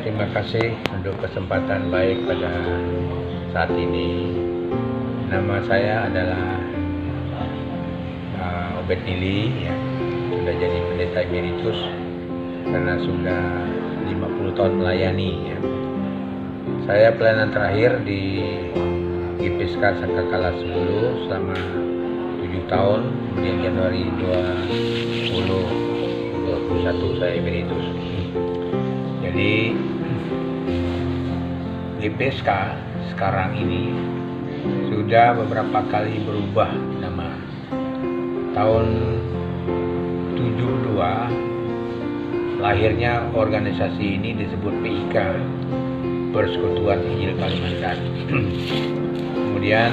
Terima kasih untuk kesempatan baik pada saat ini. Nama saya adalah Obed Nili, ya. Sudah jadi pendeta emeritus karena sudah 50 tahun melayani, ya. Saya pelayanan terakhir di GPSK Sangkakala 10 selama 7 tahun, kemudian Januari 2021 saya emeritus. Jadi GPSK sekarang ini sudah beberapa kali berubah nama. Tahun 72 lahirnya organisasi ini disebut PIK, Persekutuan Injil Kalimantan. Kemudian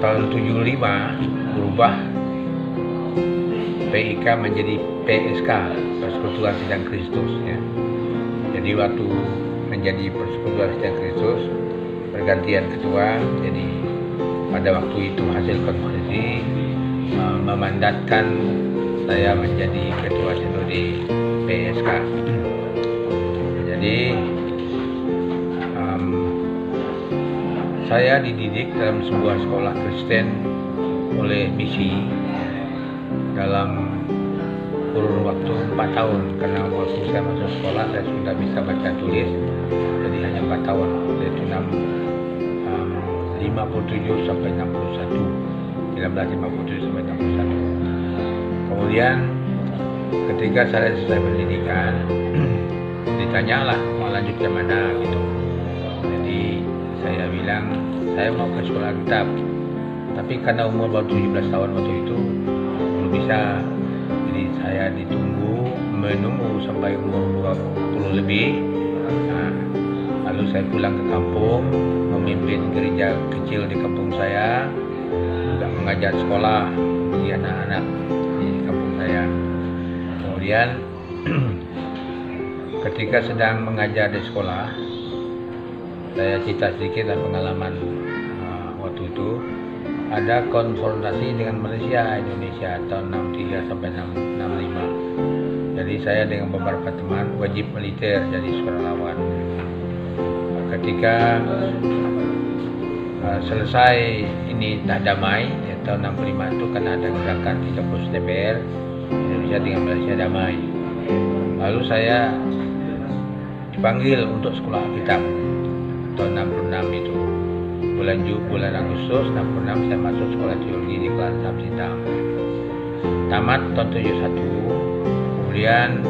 tahun 75 berubah PIK menjadi PSK, Persekutuan Sidang Kristus, ya. Jadi waktu menjadi Persekutuan Sidang Kristus pergantian ketua, jadi pada waktu itu hasil konferensi memandatkan saya menjadi ketua sinode PSK. Jadi saya dididik dalam sebuah sekolah Kristen oleh misi dalam kurun waktu 4 tahun, karena waktu saya masuk sekolah saya sudah bisa baca tulis, jadi hanya 4 tahun, yaitu 57 sampai 61, 1957 sampai 61. Kemudian ketika saya selesai pendidikan, ditanyalah mau lanjut ke mana gitu. Jadi saya bilang saya mau ke sekolah kitab, tapi karena umur baru 17 tahun waktu itu belum bisa. Jadi saya menunggu sampai umur 20 lebih. Nah, lalu saya pulang ke kampung, memimpin gereja kecil di kampung saya, juga mengajar sekolah bagi anak-anak di kampung saya. Kemudian ketika sedang mengajar di sekolah, saya cerita sedikit lah pengalaman waktu itu. Ada konfrontasi dengan Malaysia, Indonesia tahun 63 sampai 65. Jadi saya dengan beberapa teman wajib militer jadi sukarelawan. Ketika selesai ini dah damai, ya, tahun 65 itu kan ada gerakan 30 DPR Indonesia dengan Malaysia damai. Lalu saya dipanggil untuk sekolah kitab tahun 66 itu. Bulan Agustus 66 saya masuk sekolah teologi di kelas Sabsitang. Tamat tahun 71, kemudian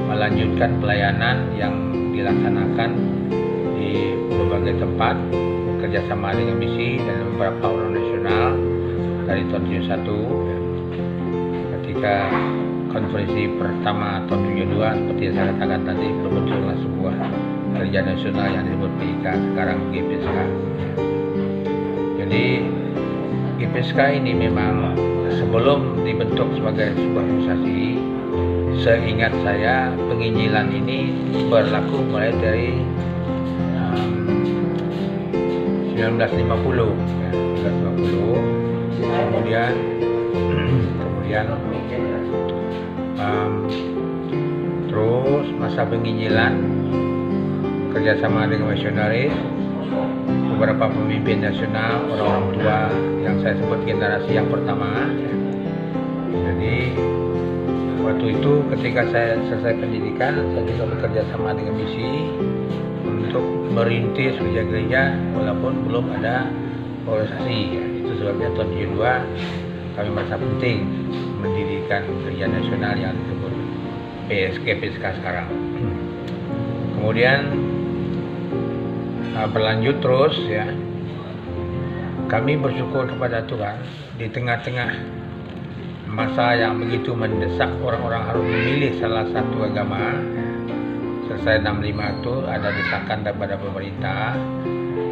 melanjutkan pelayanan yang dilaksanakan di berbagai tempat kerjasama dengan misi dan beberapa orang nasional dari tahun 71 ya. Ketika konferensi pertama tahun 72 seperti yang saya katakan tadi, bermuncullah sebuah kerja nasional yang disebut PIK, sekarang GPSK. Jadi GPSK ini memang sebelum dibentuk sebagai sebuah organisasi, seingat saya penginjilan ini berlaku mulai dari 1950 ya, 1950. Kemudian terus masa penginjilan kerjasama dengan misionaris, beberapa pemimpin nasional, orang-orang tua yang saya sebut generasi yang pertama. Jadi waktu itu ketika saya selesai pendidikan, saya juga bekerja sama dengan misi untuk merintis gereja-gereja walaupun belum ada organisasi ya. Itu sebabnya tahun 72 kami merasa penting mendirikan gereja nasional yang disebut PSK sekarang. Kemudian berlanjut terus ya. Kami bersyukur kepada Tuhan di tengah-tengah masa yang begitu mendesak orang-orang harus memilih salah satu agama. Selesai 65 itu ada desakan daripada pemerintah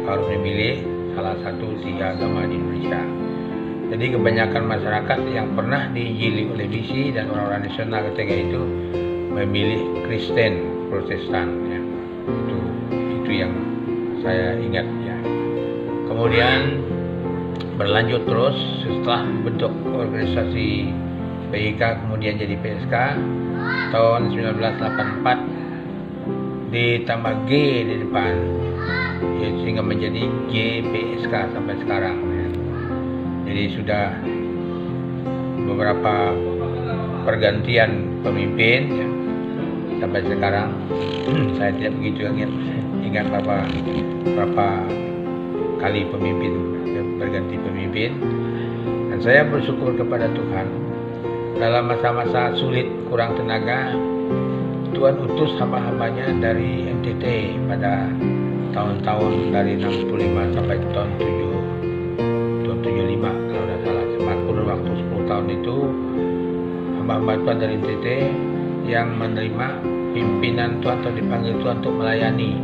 harus memilih salah satu 3 agama di Indonesia. Jadi kebanyakan masyarakat yang pernah diinjili oleh misi dan orang-orang nasional ketika itu memilih Kristen Protestan ya. Itu yang saya ingat ya. Kemudian berlanjut terus setelah bentuk organisasi PIK kemudian jadi PSK tahun 1984 ditambah G di depan ya, sehingga menjadi GPSK sampai sekarang ya. Jadi sudah beberapa pergantian pemimpin ya. Sampai sekarang saya tidak begitu ingat berapa kali pemimpin berganti pemimpin, dan saya bersyukur kepada Tuhan dalam masa-masa sulit kurang tenaga Tuhan utus hamba-hambanya dari NTT pada tahun-tahun dari 65 sampai tahun 75 kalau tidak salah. Kurun waktu 10 tahun itu hamba-hamba Tuhan dari NTT yang menerima pimpinan Tuhan atau dipanggil Tuhan untuk melayani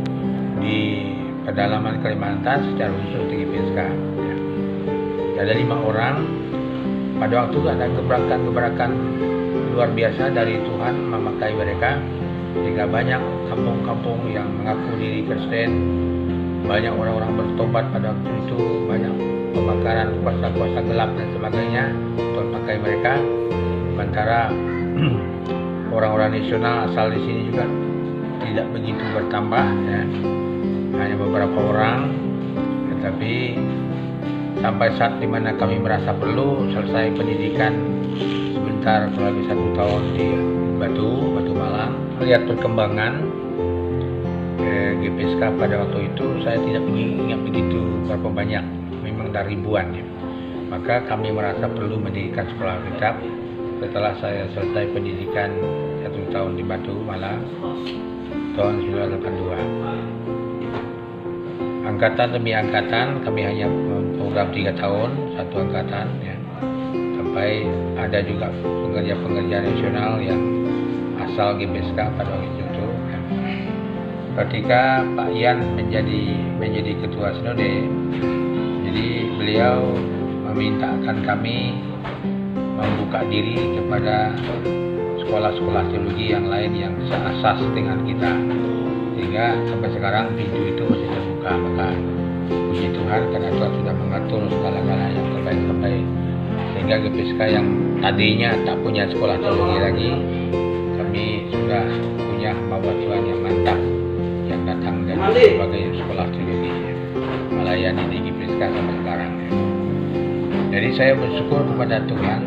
di pedalaman Kalimantan secara khusus di GPSK ya. Ada 5 orang. Pada waktu itu ada gebrakan-gebrakan luar biasa dari Tuhan memakai mereka sehingga banyak kampung-kampung yang mengaku diri Kristen, banyak orang-orang bertobat pada waktu itu, banyak pembakaran kuasa-kuasa gelap dan sebagainya Tuhan pakai mereka. Sementara orang-orang nasional asal di sini juga tidak begitu bertambah ya. Hanya beberapa orang, tetapi sampai saat dimana kami merasa perlu selesai pendidikan sebentar kurang lebih 1 tahun di Batu Malang, melihat perkembangan GPSK pada waktu itu saya tidak ingat begitu berapa banyak, memang dari ribuan ya. Maka kami merasa perlu mendirikan sekolah kitab setelah saya selesai pendidikan 1 tahun di Batu Malang tahun 1982. Angkatan demi angkatan kami hanya program 3 tahun, 1 angkatan ya. Sampai ada juga pengerja-pengerja nasional yang asal GPSK pada waktu itu ya. Ketika Pak Ian menjadi ketua sinode, jadi beliau memintakan kami membuka diri kepada sekolah-sekolah teologi yang lain yang seasas dengan kita, sehingga sampai sekarang pintu itu masih terbuka. Maka puji Tuhan karena Tuhan sudah mengatur segala-galanya yang terbaik, sehingga GPSK yang tadinya tak punya sekolah teologi lagi, kami sudah punya hamba Tuhan yang mantap yang datang dari berbagai sekolah teologi melayani di GPSK sampai sekarang. Jadi saya bersyukur kepada Tuhan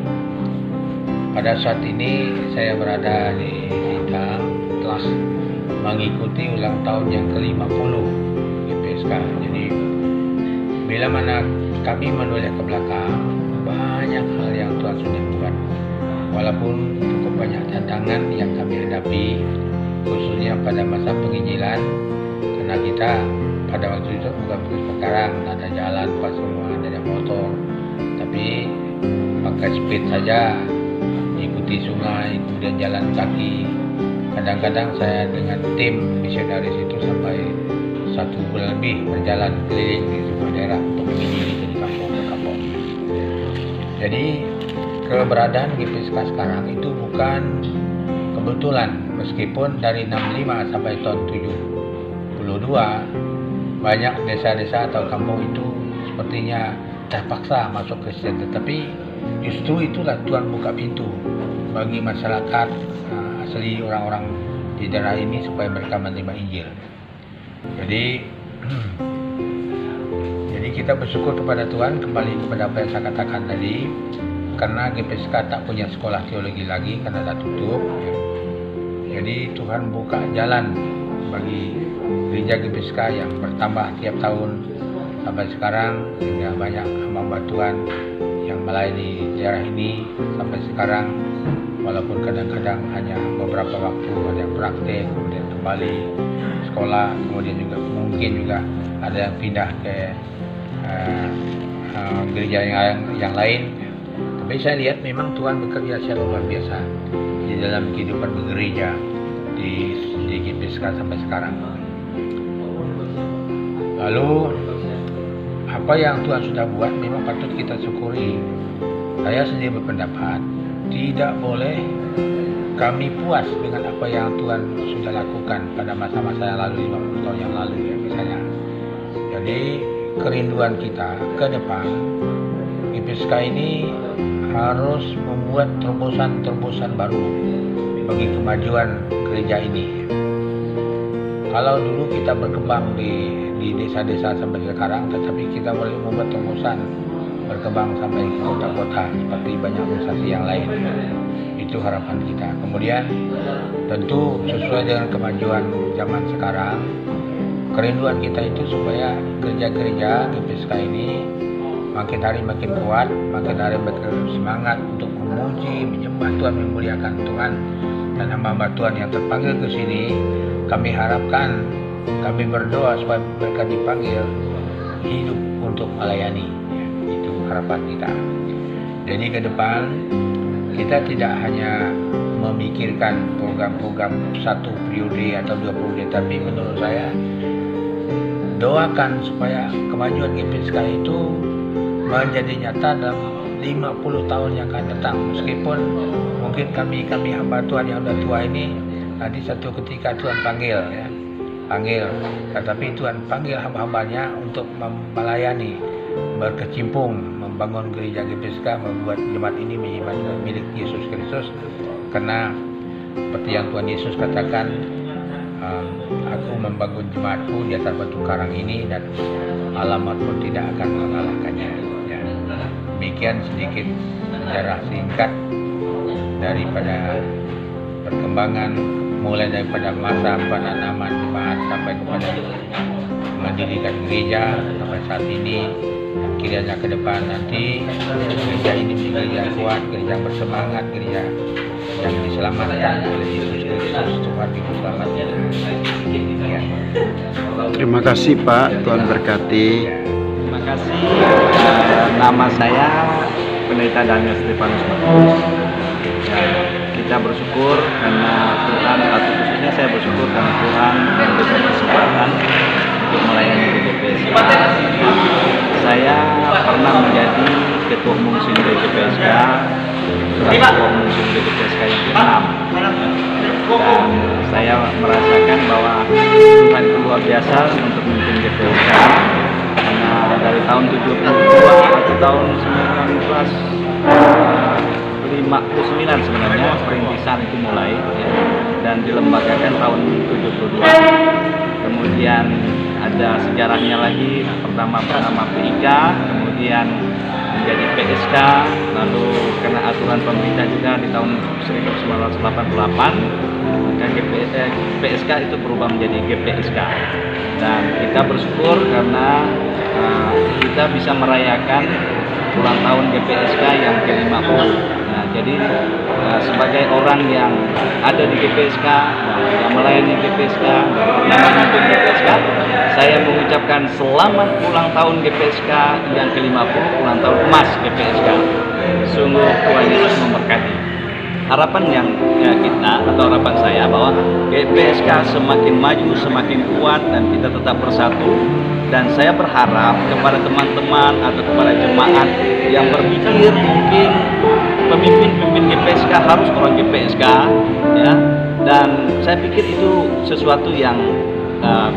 pada saat ini saya berada di Sintang telah mengikuti ulang tahun yang ke-50 GPSK. Jadi bila mana kami menoleh ke belakang, banyak hal yang Tuhan sudah buat. Walaupun cukup banyak tantangan yang kami hadapi, khususnya pada masa penginjilan, karena kita pada waktu itu bukan seperti sekarang, ada jalan pas semua, ada motor, tapi pakai speed saja, ikuti sungai, kemudian jalan kaki. Kadang-kadang saya dengan tim misionaris itu sampai 1 bulan lebih berjalan keliling di sebuah daerah untuk menginjili dari kampung ke kampung. Jadi keberadaan GPSK sekarang itu bukan kebetulan, meskipun dari 65 sampai tahun 72 banyak desa-desa atau kampung itu sepertinya terpaksa masuk Kristen, tetapi justru itulah Tuhan buka pintu bagi masyarakat asli orang-orang di daerah ini supaya mereka menerima Injil. Jadi kita bersyukur kepada Tuhan, kembali kepada apa yang saya katakan tadi, karena GPSK tak punya sekolah teologi lagi karena dah tutup ya. Jadi Tuhan buka jalan bagi gereja GPSK yang bertambah tiap tahun sampai sekarang, sehingga banyak hamba Tuhan yang melayani daerah ini sampai sekarang, walaupun kadang-kadang hanya beberapa waktu ada yang praktek, kemudian kembali sekolah, kemudian juga mungkin juga ada yang pindah ke gereja yang lain. Tapi saya lihat memang Tuhan bekerja secara luar biasa di dalam kehidupan bergereja di GPSK sampai sekarang. Lalu apa yang Tuhan sudah buat memang patut kita syukuri. Saya sendiri berpendapat tidak boleh kami puas dengan apa yang Tuhan sudah lakukan pada masa-masa yang lalu, 50 tahun yang lalu ya misalnya. Jadi kerinduan kita ke depan, GPSK ini harus membuat terobosan-terobosan baru bagi kemajuan gereja ini. Kalau dulu kita berkembang di desa-desa sampai sekarang, tetapi kita boleh membuat terobosan berkembang sampai ke kota-kota seperti banyak organisasi yang lain. Itu harapan kita. Kemudian tentu sesuai dengan kemajuan zaman sekarang, kerinduan kita itu supaya gereja-gereja GPSK ini makin hari makin kuat, makin hari makin semangat untuk memuji, menyembah Tuhan, memuliakan Tuhan. Dan hamba Tuhan yang terpanggil ke sini, kami harapkan, kami berdoa supaya mereka dipanggil hidup untuk melayani. Itu harapan kita. Jadi ke depan kita tidak hanya memikirkan program-program 1 periode atau 2 periode, tapi menurut saya doakan supaya kemajuan GPSK itu menjadi nyata dalam 50 tahun yang akan datang. Meskipun mungkin kami hamba Tuhan yang sudah tua ini nanti satu ketika Tuhan panggil, tetapi Tuhan panggil hamba-hambanya untuk melayani, berkecimpung, membangun gereja GPSK, membuat jemaat ini menjadi jemaat milik Yesus Kristus. Karena seperti yang Tuhan Yesus katakan, aku membangun jemaatku di atas batu karang ini dan alamat pun tidak akan mengalahkannya. Ya. Demikian sedikit sejarah singkat daripada perkembangan, mulai daripada masa penanaman jemaat sampai kepada mendirikan gereja sampai saat ini. Kiranya ke depan nanti gereja ini menjadi gereja yang kuat, gereja yang bersemangat, gereja yang diselamatkan oleh Yesus Kristus, Tuhan Ibu selamatnya. Ya. Terima kasih Pak, Tuhan berkati. Terima kasih. Nama saya Pendeta Daniel Stefanus Markus. Kita bersyukur karena Tuhan, atau khususnya saya bersyukur karena Tuhan memberikan kesempatan untuk melayani di GPSK. Saya pernah menjadi ketua umum Sindre GPSK, ketua umum Sindre GPSK yang ke-6. Dan saya merasakan bahwa Tuhan itu luar biasa untuk memimpin GPSK. Karena dari tahun 72 atau tahun 1959 sebenarnya perintisan itu mulai ya, dan dilembagakan tahun 72. Kemudian ada sejarahnya lagi, pertama PIK, kemudian menjadi PSK, lalu karena aturan pemerintah juga di tahun 1988 maka PSK itu berubah menjadi GPSK. Dan kita bersyukur karena kita bisa merayakan ulang tahun GPSK yang ke-50. Nah, Jadi sebagai orang yang ada di GPSK, yang melayani GPSK, yang memimpin GPSK, saya mengucapkan selamat ulang tahun GPSK yang ke-50, ulang tahun emas GPSK. Sungguh Tuhan Yesus memberkati. Harapan yang kita atau harapan saya bahwa GPSK semakin maju, semakin kuat, dan kita tetap bersatu. Dan saya berharap kepada teman-teman atau kepada jemaat yang berpikir mungkin pemimpin GPSK harus orang GPSK, ya. Dan saya pikir itu sesuatu yang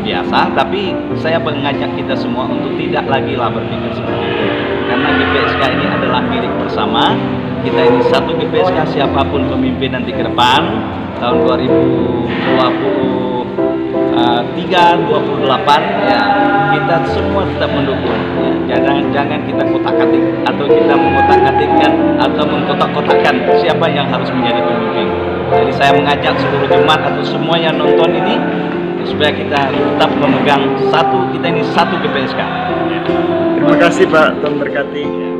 biasa, tapi saya mengajak kita semua untuk tidak lagi berpikir seperti itu. Karena GPSK ini adalah milik bersama. Kita ini satu GPSK, siapapun pemimpin nanti ke depan tahun 2023-28 ya, kita semua tetap mendukung ya. Jangan kita kotak-katik atau kita mengotak-katikkan atau mengkotak-kotakkan siapa yang harus menjadi pemimpin. Jadi saya mengajak seluruh jemaat atau semua yang nonton ini supaya kita tetap memegang kita ini satu GPSK. Terima kasih Pak, Tuhan berkati.